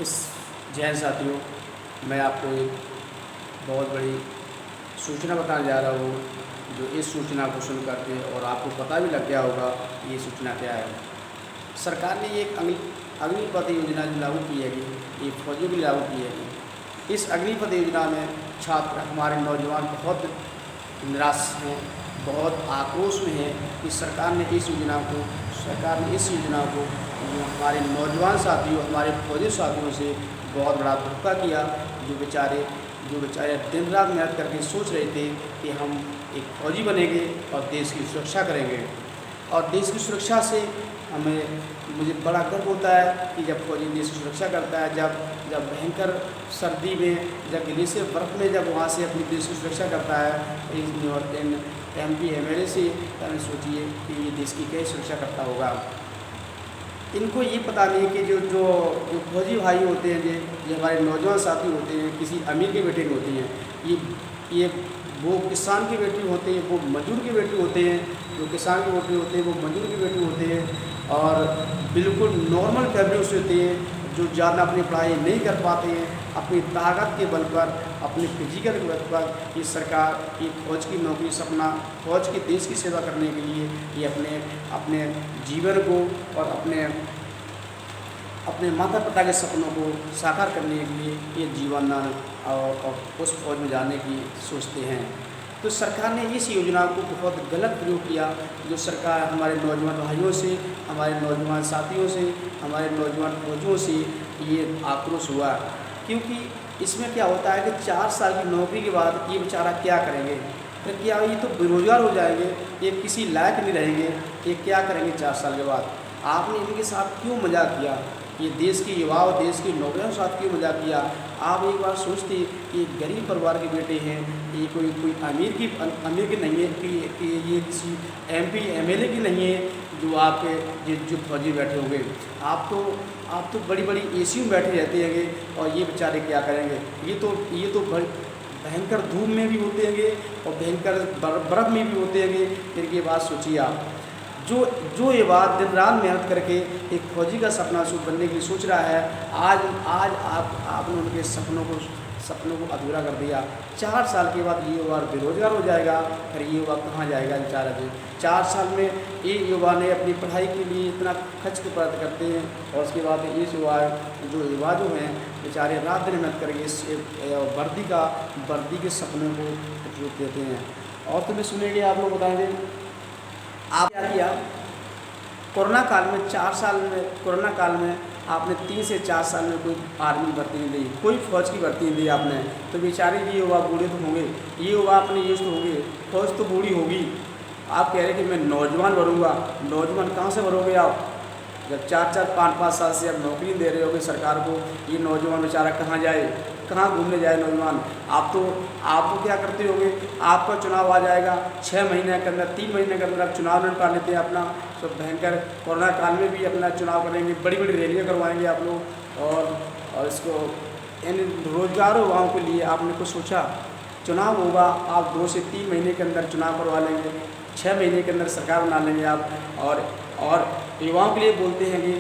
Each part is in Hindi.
इस जैन साथियों, मैं आपको एक बहुत बड़ी सूचना बताने जा रहा हूँ, जो इस सूचना को सुन करके और आपको पता भी लग गया होगा कि ये सूचना क्या है। सरकार ने एक अग्निपथ योजना जो लागू की है, ये फौजियों के लिए लागू की है। इस अग्निपथ योजना में छात्र, हमारे नौजवान बहुत निराश हैं, बहुत आक्रोश में हैं कि सरकार ने इस योजना को जो हमारे नौजवान साथियों, हमारे फौजी साथियों से बहुत बड़ा धोखा किया। जो बेचारे दिन रात मेहनत करके सोच रहे थे कि हम एक फौजी बनेंगे और देश की सुरक्षा करेंगे। और देश की सुरक्षा से मुझे बड़ा गर्व होता है कि जब फौजी देश की सुरक्षा करता है, जब भयंकर सर्दी में, जब ग्लेशियर बर्फ़ में जब वहाँ से अपनी देश की सुरक्षा करता है इन MP MLA से, सोचिए कि ये देश की कैसे सुरक्षा करता होगा। इनको ये पता नहीं कि जो फौजी भाई होते हैं, जो हमारे नौजवान साथी होते हैं, किसी अमीर के बेटे होते हैं, ये वो किसान के बेटे होते हैं, वो मजदूर के बेटे होते हैं। जो किसान के बेटे होते हैं वो मजदूर के बेटे होते हैं और बिल्कुल नॉर्मल फैमिली से होते हैं, जो ज़्यादा अपनी पढ़ाई नहीं कर पाते हैं। अपनी ताकत के बल पर, अपने फिजिकल के बल पर ये सरकार ये फौज की नौकरी सपना, फौज के देश की सेवा करने के लिए ये अपने जीवन को और अपने माता पिता के सपनों को साकार करने के लिए ये जीवनदान और उस फौज में जाने की सोचते हैं। तो सरकार ने इस योजना को बहुत गलत प्रयोग किया। जो सरकार हमारे नौजवान भाइयों से, हमारे नौजवान साथियों से, हमारे नौजवान फौजियों से ये आक्रोश हुआ, क्योंकि इसमें क्या होता है कि 4 साल की नौकरी के बाद ये बेचारा क्या करेंगे? फिर क्या ये तो बेरोजगार हो जाएंगे, ये किसी लायक नहीं रहेंगे, ये क्या करेंगे 4 साल के बाद? आपने इनके साथ क्यों मजाक किया? ये देश के युवा और देश की नौकरियों के साथ क्यों मजाक किया? आप एक बार सोचते कि गरीब परिवार के बेटे हैं, ये कोई अमीर की नहीं है कि ये किसी MP MLA की नहीं है जो आपके जो फौजी बैठे होंगे। आप तो बड़ी AC में बैठे रहते हैंगे और ये बेचारे क्या करेंगे? ये तो भयंकर धूप में भी होते हैंगे और भयंकर बर्फ़ में भी होते हैंगे। फिर ये बात सोचिए आप, जो ये बात दिन रात मेहनत करके एक फौजी का सपना बनने की सोच रहा है, आज आपने उनके सपनों को अधूरा कर दिया। 4 साल के बाद ये युवा बेरोजगार हो जाएगा। फिर ये युवा कहाँ जाएगा बेचारा? 4 साल में एक युवा ने अपनी पढ़ाई के लिए इतना खर्च प्राप्त करते हैं और उसके बाद इस युवा जो हैं बेचारे रात दिन मेहनत करके इस वर्दी के सपनों को रूप देते हैं। और तुम्हें सुनेंगे, आप लोग बताएंगे आप क्या किया कोरोना काल में आपने 3 से 4 साल में कोई आर्मी भर्ती नहीं दी, कोई फौज की भर्ती नहीं दी आपने। तो बेचारे ये युवा बूढ़े तो होंगे, ये युवा अपने यूज तो होंगे, फौज तो बूढ़ी होगी। आप कह रहे कि मैं नौजवान बनूंगा। नौजवान कहाँ से बनोगे आप? जब 4-4, 5-5 साल से आप नौकरी दे रहे होगे सरकार को, ये नौजवान बेचारा कहाँ जाए, कहाँ घूमने जाए नौजवान? आप तो क्या करते होंगे? आपका चुनाव आ जाएगा 6 महीने के अंदर, 3 महीने के अंदर आप चुनाव निकाल लेते हैं अपना। सब भयंकर कोरोना काल में भी अपना चुनाव करेंगे, बड़ी रैलियाँ करवाएंगे आप लोग। और इसको इन रोजगार युवाओं के लिए आपने कुछ सोचा? चुनाव होगा, आप 2 से 3 महीने के अंदर चुनाव करवा लेंगे, 6 महीने के अंदर सरकार बना लेंगे आप। और युवाओं के लिए बोलते हैं कि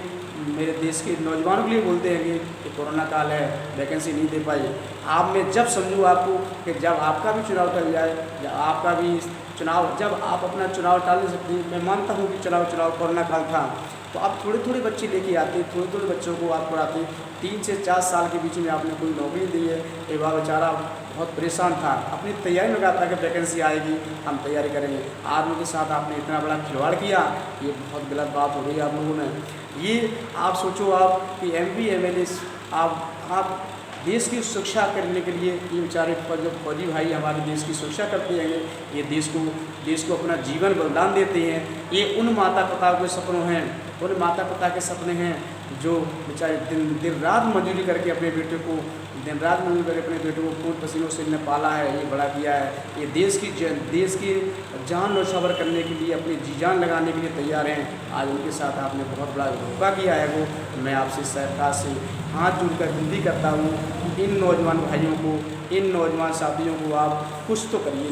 मेरे देश के नौजवानों के लिए बोलते हैं कि कोरोना काल है, वैकेंसी नहीं दे पाई। मैं जब समझूँ आपको कि जब आपका भी चुनाव टल जाए, जब आप अपना चुनाव टाल नहीं सकते। मैं मानता हूँ कि चुनाव कोरोना काल था, तो आप थोड़े बच्चे लेके आते, थोड़े बच्चों को आप पढ़ाते। 3 से 4 साल के बीच में आपने कोई नौकरी दी है। एक बार बेचारा बहुत परेशान था, अपनी तैयारी में कहा था कि वैकेंसी आएगी, हम तैयारी करेंगे। आर्मी के साथ आपने इतना बड़ा खिलवाड़ किया, ये बहुत गलत बात हो रही है आप लोगों ने। ये आप सोचो आप कि MP MLA आप देश की सुरक्षा करने के लिए ये बेचारे फौजी भाई हमारे देश की सुरक्षा करते हैं, ये देश को अपना जीवन बलिदान देते हैं। ये उन माता पिता के सपनों हैं, उन माता पिता के सपने हैं जो बेचारे दिन रात मजदूरी करके अपने बेटे को खून पसीनों से इन्हें पाला है, ये बड़ा किया है। ये देश की जान न्यौछावर करने के लिए, अपनी जी जान लगाने के लिए तैयार हैं। आज उनके साथ आपने बहुत बड़ा धोखा किया है। वो मैं आपसे सरकार से हाथ जोड़कर विनती करता हूँ कि इन नौजवान भाइयों को, इन नौजवान साथियों को आप कुछ तो करिए,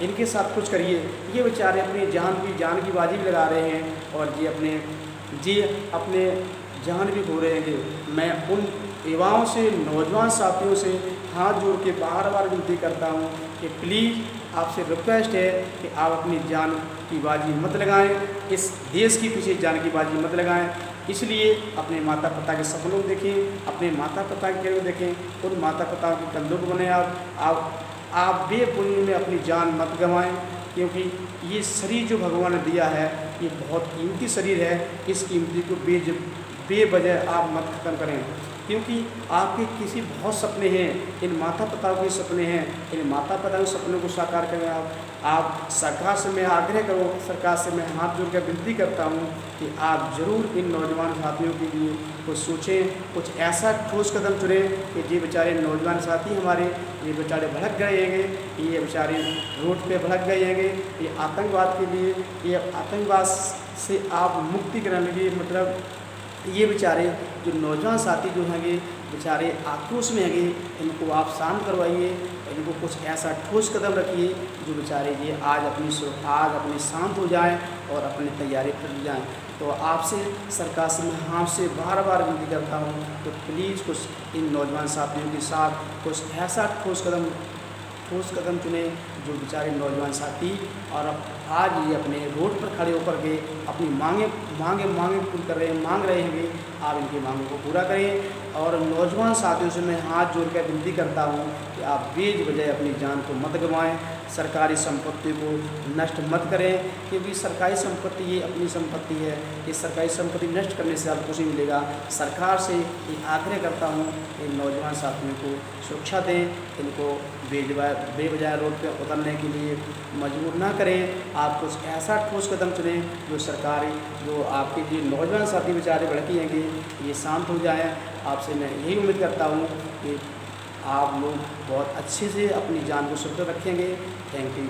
इनके साथ कुछ करिए। ये बेचारे अपनी जान की बाजी भी लगा रहे हैं और ये अपने जान भी खो रहे हैं। मैं उन युवाओं से, नौजवान साथियों से हाथ जोड़ के बार बार विनती करता हूँ कि प्लीज़ आपसे रिक्वेस्ट है कि आप अपनी जान की बाजी मत लगाएं, इस देश के पीछे जान की बाजी मत लगाएं। इसलिए अपने माता पिता के सपनों को देखें, अपने माता पिता के को देखें, उन माता पिताओं के कंधों को बने। आप बेपुनी में अपनी जान मत गंवाएं, क्योंकि ये शरीर जो भगवान ने दिया है ये बहुत कीमती शरीर है। इस कीमती को बेवजह आप मत ख़त्म करें, क्योंकि आपके किसी बहुत सपने हैं, इन माता पिताओं के सपने हैं, इन माता पिता के सपनों को साकार करें। आप सरकार से मैं आग्रह करूँ, सरकार से मैं हाथ जोड़कर विनती करता हूँ कि आप ज़रूर इन नौजवान साथियों के लिए कुछ सोचें, कुछ ऐसा ठोस कदम चुनें कि ये बेचारे नौजवान साथी हमारे, ये बेचारे भड़क गए हैंगे, ये बेचारे रोड पे भड़क गए हैंगे, ये आतंकवाद के लिए, ये आतंकवाद से आप मुक्ति कराने के लिए, मतलब ये बेचारे जो नौजवान साथी जो हैंगे बेचारे आक्रोश में हैंगे, इनको आप शांत करवाइए, इनको कुछ ऐसा ठोस कदम रखिए जो बेचारे ये आज अपनी शांत हो जाएं और अपनी तैयारी कर जाएं। तो आपसे सरकार से मैं आपसे बार बार विनती करता हूँ तो प्लीज़ कुछ इन नौजवान साथियों के साथ कुछ ऐसा ठोस कदम चुने जो बेचारे नौजवान साथी और अब आज ये अपने रोड पर खड़े होकर के अपनी मांगे पूरी कर रहे हैं, मांग रहे हैं। आप इनकी मांगों को पूरा करें और नौजवान साथियों से मैं हाथ जोड़कर विनती करता हूँ कि आप बेवजह अपनी जान को मत गंवाएं, सरकारी संपत्ति को नष्ट मत करें, क्योंकि सरकारी संपत्ति ये अपनी संपत्ति है। ये सरकारी संपत्ति नष्ट करने से आपको कुछ नहीं मिलेगा। सरकार से ये आग्रह करता हूँ कि नौजवान साथियों को सुरक्षा दें, इनको बेवजह रोड पर उतरने के लिए मजबूर ना करें। आप कुछ ऐसा ठोस कदम चुनें जो सरकारी जो आपके जो नौजवान साथी बेचारे भड़की हैंगे ये शांत हो जाएं। आपसे मैं यही उम्मीद करता हूँ कि आप लोग बहुत अच्छे से अपनी जान को सुरक्षित रखेंगे। Thank you.